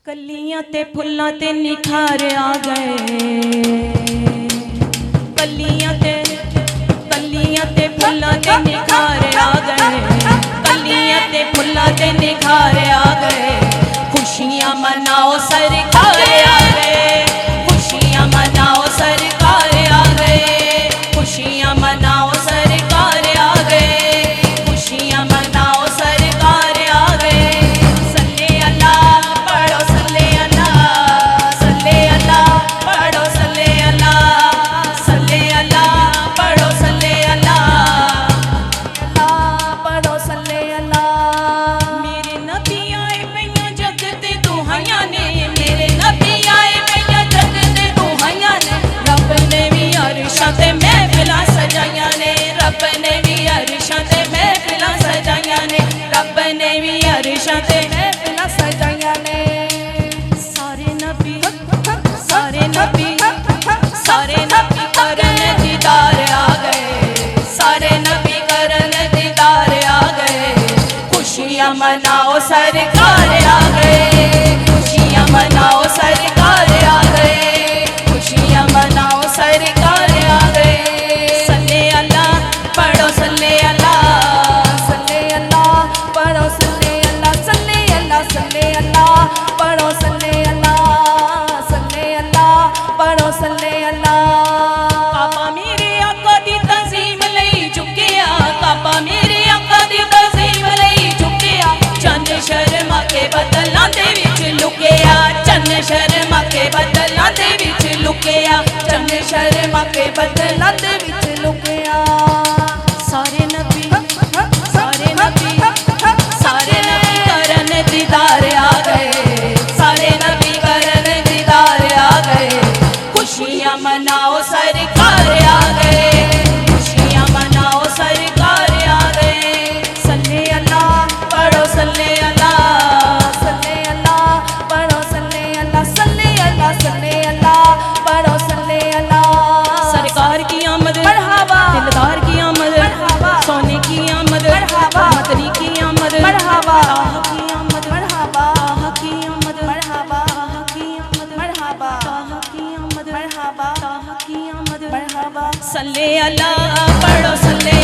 कलियां ते फुल्लां ते निखार आ गए। कलियां ते फुल्लां ते निखार आ गए। कलियां ते फुल्लां ते निखार आ गए। खुशियां मनाओ सरकार आ गए। खुशियां मनाओ सरकार आ गए। खुशियां मनाओ सरकार आ गए। खुशियां मनाओ सरकार आ गए। सल्ले अल्लाह पढ़ो सल्ले अल्लाह। सल्ले अल्लाह पढ़ो सल्ले अल्लाह। सल्ले अल्लाह पढ़ो सल्ले अल्लाह। पढ़ो सल्ले अल्लाह। मेरे नबी आए पैया जग ते दुहाइयां ने। मेरे नबी आए पैया जग ते दुहाइयां ने। रब ने भी अरशां ते महफिलां सजाइयां ने। रब ने भी अरशां ते महफिलां सजाइयां ने। रब ने भी अरशां ते महफिलां सजाइयां ने। सारे नबी करन दीदार आ गए। सारे नबी करन दीदार आ गए। खुशियां मनाओ सरकार आ गए। खुशियां मनाओ सरकार आ गए। खुशियां मनाओ सरकार आ गए। सल्ले अल्लाह पढ़ो सल्ले अल्लाह। सल्ले अल्लाह पढ़ो सल्ले अल्लाह। सल्ले अल्लाह सल्ले अल्लाह पढ़ो सल्ले अल्लाह। सल्ले अल्लाह पढ़ो सल्ले अल्लाह। काबा मेरे आका दी तज़ीम लई झुकिया। काबा मेरे आका दी तज़ीम लई झुकिया। चंद शर्मा के बदलां दे विच लुकिया। चंद शर्मा के बदलां दे विच लुकिया। चंद शर्मा के बदलां दे विच लुकिया। सारे नबी करन दीदार आ गए। सारे नबी करन दीदार आ गए। खुशियां मनाओ सरकार आ गए। खुशियां मनाओ सरकार आ गए। सल्ले अल्लाह पढ़ो सल्ले अल्लाह। सल्ले अल्लाह पढ़ो सल्ले अल्लाह। सल्ले अल्लाह सल्ले अल्लाह पढ़ो सल्ले अल्लाह। सरकार की आमद मरहबा। दिलदार की आमद मरहबा। सोने की आमद मरहबा। मदनी की आमद मरहबा। ताहा की आमद मरहबा। ताहा की आमद मरहबा। ताहा की आमद मरहबा। ताहा की आमद मरहबा। ताहा की आमद मरहबा। सल्ले अल्लाह पढ़ो सल्ले